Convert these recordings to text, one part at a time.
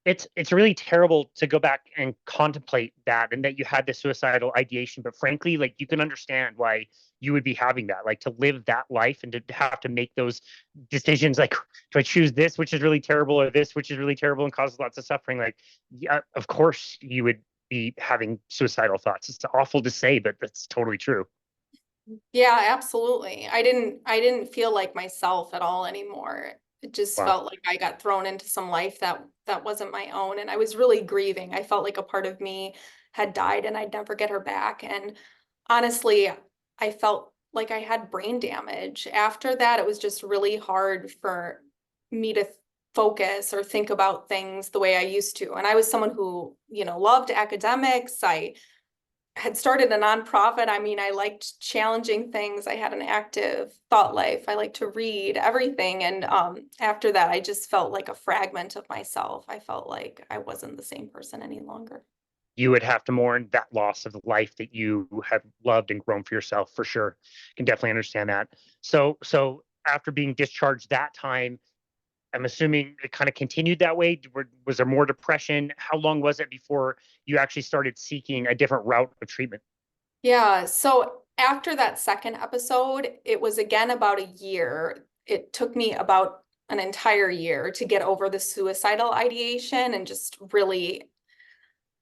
It's really terrible to go back and contemplate that and that you had the suicidal ideation. But frankly, like you can understand why you would be having that, like to live that life and to have to make those decisions like, do I choose this, which is really terrible, or this, which is really terrible and causes lots of suffering? Like, yeah, of course you would be having suicidal thoughts. It's awful to say, but that's totally true. Yeah, absolutely. I didn't feel like myself at all anymore. It just Wow. felt like I got thrown into some life that wasn't my own, and I was really grieving. I felt like a part of me had died and I'd never get her back. And honestly, I felt like I had brain damage. After that, it was just really hard for me to focus or think about things the way I used to. And I was someone who, loved academics. I had started a nonprofit. I mean, I liked challenging things. I had an active thought life. I like to read everything. And after that, I just felt like a fragment of myself. I felt like I wasn't the same person any longer. You would have to mourn that loss of the life that you have loved and grown for yourself, for sure. Can definitely understand that. So after being discharged that time, I'm assuming it kind of continued that way. Was there more depression? How long was it before you actually started seeking a different route of treatment? Yeah. So after that second episode, it was again about a year. It took me about an entire year to get over the suicidal ideation and just really,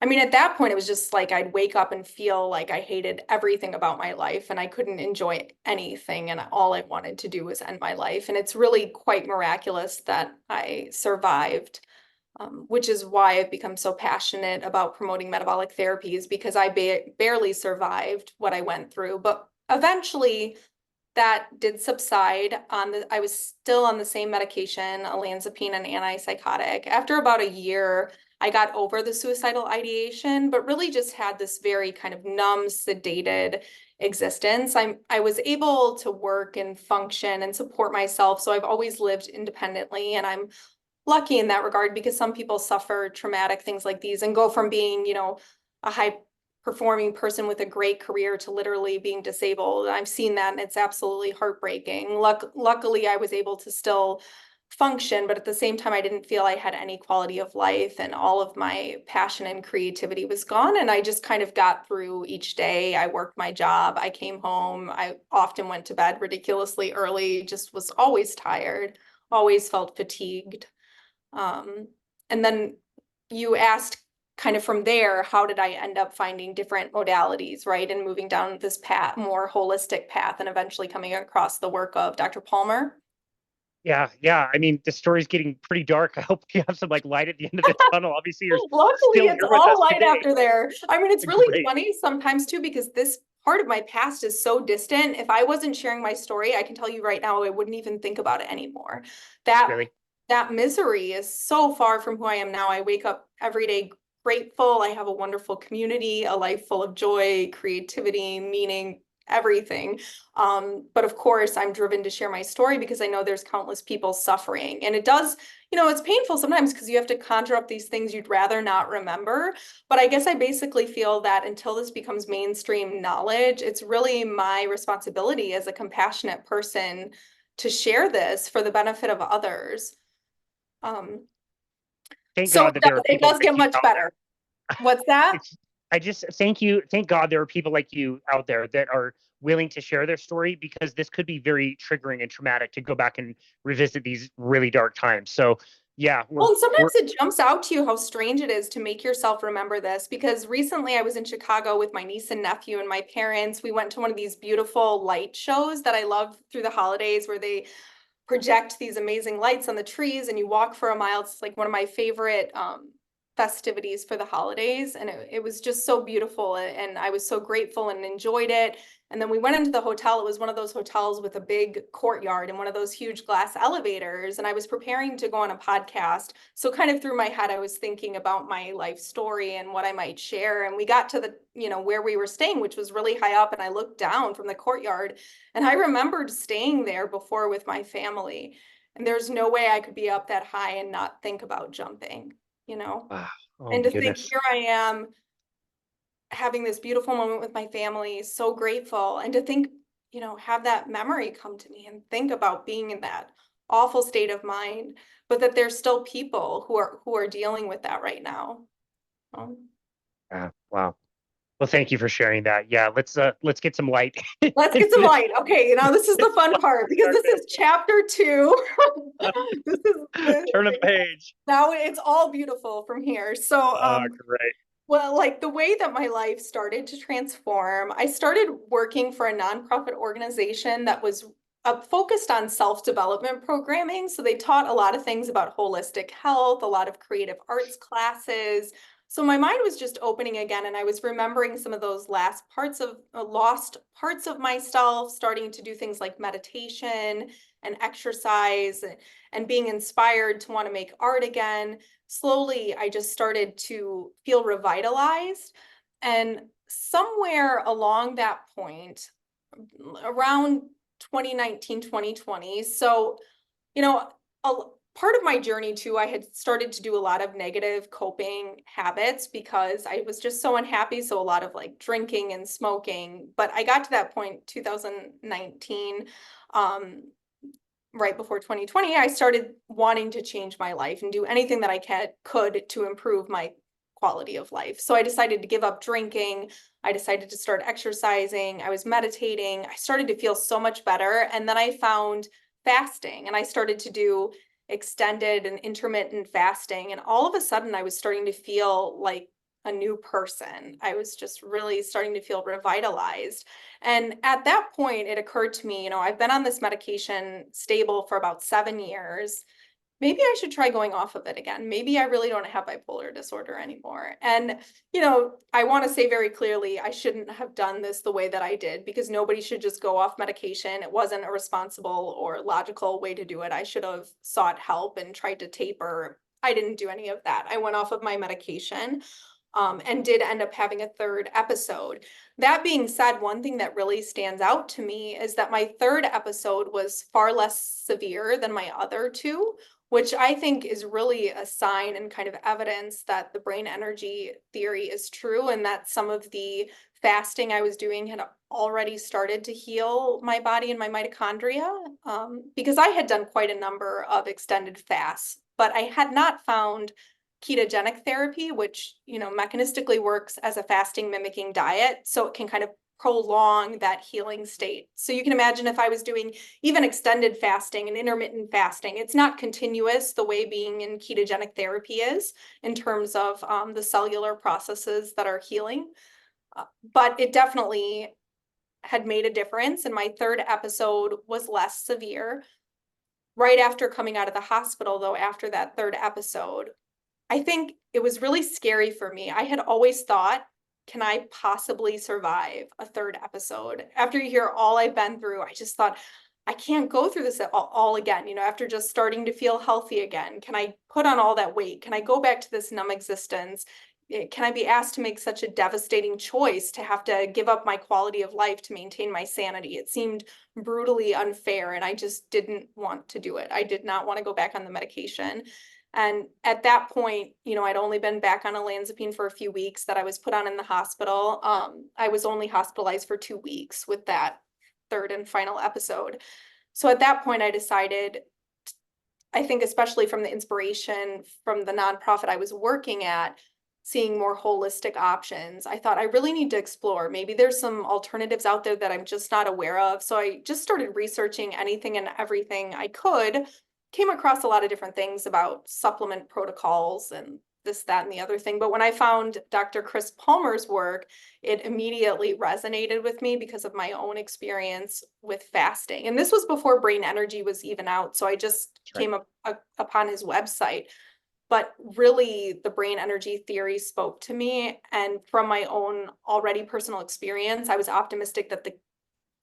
I mean, at that point, it was just like I'd wake up and feel like I hated everything about my life and I couldn't enjoy anything. And all I wanted to do was end my life. And it's really quite miraculous that I survived, which is why I've become so passionate about promoting metabolic therapies because I barely survived what I went through. But eventually, that did subside. I was still on the same medication, olanzapine and antipsychotic. After about a year, I got over the suicidal ideation, but really just had this very kind of numb, sedated existence. I was able to work and function and support myself. So I've always lived independently, and I'm lucky in that regard because some people suffer traumatic things like these and go from being, a high performing person with a great career to literally being disabled. I've seen that and it's absolutely heartbreaking. Luckily, I was able to still function, but at the same time, I didn't feel I had any quality of life and all of my passion and creativity was gone. And I just kind of got through each day. I worked my job. I came home. I often went to bed ridiculously early, just was always tired, always felt fatigued. Um, and then you asked kind of from there, how did I end up finding different modalities, right? And moving down this path, more holistic path, and eventually coming across the work of Dr. Palmer. Yeah, yeah. I mean, the story's getting pretty dark. I hope you have some like light at the end of the tunnel. Obviously, you're Luckily, still it's here with all us light today. after there. I mean, it's really Great. funny sometimes too, because this part of my past is so distant. If I wasn't sharing my story, I can tell you right now, I wouldn't even think about it anymore. That Really. that misery is so far from who I am now. I wake up every day grateful. I have a wonderful community, a life full of joy, creativity, meaning, everything. But of course, I'm driven to share my story because I know there's countless people suffering. And it does, it's painful sometimes because you have to conjure up these things you'd rather not remember. But I guess I basically feel that until this becomes mainstream knowledge, it's really my responsibility as a compassionate person to share this for the benefit of others. Um, Thank so God that there are it people does like get you much out better. there. What's that? It's I just thank you. Thank God there are people like you out there that are willing to share their story because this could be very triggering and traumatic to go back and revisit these really dark times. So yeah, Well, and we're sometimes it jumps out to you how strange it is to make yourself remember this because recently I was in Chicago with my niece and nephew and my parents. We went to one of these beautiful light shows that I love through the holidays where they project these amazing lights on the trees and you walk for a mile. It's like one of my favorite festivities for the holidays. And it was just so beautiful. And I was so grateful and enjoyed it. And then we went into the hotel. It was one of those hotels with a big courtyard and one of those huge glass elevators. And I was preparing to go on a podcast. So kind of through my head, I was thinking about my life story and what I might share. And we got to the, where we were staying, which was really high up. And I looked down from the courtyard and I remembered staying there before with my family. And there's no way I could be up that high and not think about jumping, you know? wow. Oh And my to think goodness. here I am having this beautiful moment with my family, so grateful. And to think, have that memory come to me and think about being in that awful state of mind, but that there's still people who are dealing with that right now. Yeah. Wow. Well, thank you for sharing that. Yeah, let's get some light. Let's get some light. Okay, this is the fun part because this is chapter 2. This is Turn of the page. now it's all beautiful from here. So Oh, great. well, like the way that my life started to transform, I started working for a nonprofit organization that was focused on self-development programming. So they taught a lot of things about holistic health, a lot of creative arts classes. So my mind was just opening again, and I was remembering some of those lost parts of myself, starting to do things like meditation and exercise and being inspired to want to make art again. Slowly, I just started to feel revitalized. And somewhere along that point, around 2019, 2020, so, a part of my journey too, I had started to do a lot of negative coping habits because I was just so unhappy. So a lot of like drinking and smoking. But I got to that point, 2019, right before 2020, I started wanting to change my life and do anything that I could to improve my quality of life. So I decided to give up drinking. I decided to start exercising. I was meditating. I started to feel so much better. And then I found fasting, and I started to do extended and intermittent fasting. And all of a sudden, I was starting to feel like a new person. I was just really starting to feel revitalized. And at that point, it occurred to me, I've been on this medication stable for about 7 years. Maybe I should try going off of it again. Maybe I really don't have bipolar disorder anymore. And, I want to say very clearly, I shouldn't have done this the way that I did, because nobody should just go off medication. It wasn't a responsible or logical way to do it. I should have sought help and tried to taper. I didn't do any of that. I went off of my medication. And did end up having a third episode. That being said, one thing that really stands out to me is that my third episode was far less severe than my other two, which I think is really a sign and kind of evidence that the brain energy theory is true, and that some of the fasting I was doing had already started to heal my body and my mitochondria, because I had done quite a number of extended fasts, but I had not found ketogenic therapy, which, mechanistically works as a fasting mimicking diet. So it can kind of prolong that healing state. So you can imagine if I was doing even extended fasting and intermittent fasting, it's not continuous the way being in ketogenic therapy is in terms of the cellular processes that are healing. But it definitely had made a difference. And my third episode was less severe. Right after coming out of the hospital, though, after that third episode, I think it was really scary for me. I had always thought, can I possibly survive a third episode? After you hear all I've been through, I just thought, I can't go through this all again, after just starting to feel healthy again. Can I put on all that weight? Can I go back to this numb existence? Can I be asked to make such a devastating choice to have to give up my quality of life to maintain my sanity? It seemed brutally unfair, and I just didn't want to do it. I did not want to go back on the medication. And at that point, I'd only been back on olanzapine for a few weeks that I was put on in the hospital. I was only hospitalized for 2 weeks with that third and final episode. So at that point, I decided, I think especially from the inspiration from the nonprofit I was working at, seeing more holistic options, I thought I really need to explore. Maybe there's some alternatives out there that I'm just not aware of. So I just started researching anything and everything I could. Came across a lot of different things about supplement protocols and this, that, and the other thing. But when I found Dr. Chris Palmer's work, it immediately resonated with me because of my own experience with fasting. And this was before brain energy was even out. So I just came upon his website. But really, the brain energy theory spoke to me. And from my own already personal experience, I was optimistic that the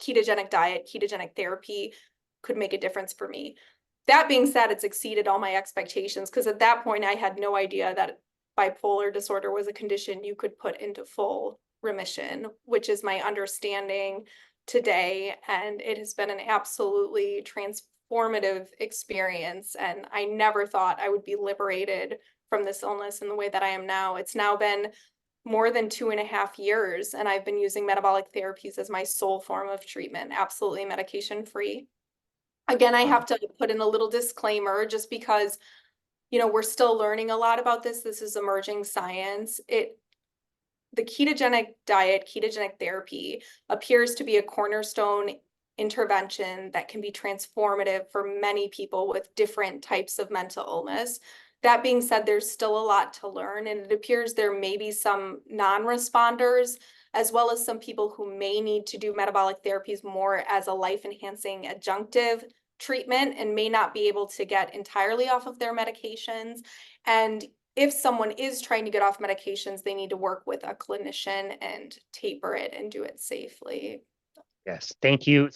ketogenic diet, ketogenic therapy could make a difference for me. That being said, it's exceeded all my expectations, because at that point I had no idea that bipolar disorder was a condition you could put into full remission, which is my understanding today. And it has been an absolutely transformative experience. And I never thought I would be liberated from this illness in the way that I am now. It's now been more than 2.5 years, and I've been using metabolic therapies as my sole form of treatment, absolutely medication free. Again, I have to put in a little disclaimer just because, you know, we're still learning a lot about this. This is emerging science. The ketogenic diet, ketogenic therapy appears to be a cornerstone intervention that can be transformative for many people with different types of mental illness. That being said, there's still a lot to learn, and it appears there may be some non-responders, as well as some people who may need to do metabolic therapies more as a life-enhancing adjunctive treatment and may not be able to get entirely off of their medications. And if someone is trying to get off medications, they need to work with a clinician and taper it and do it safely. Yes, thank you.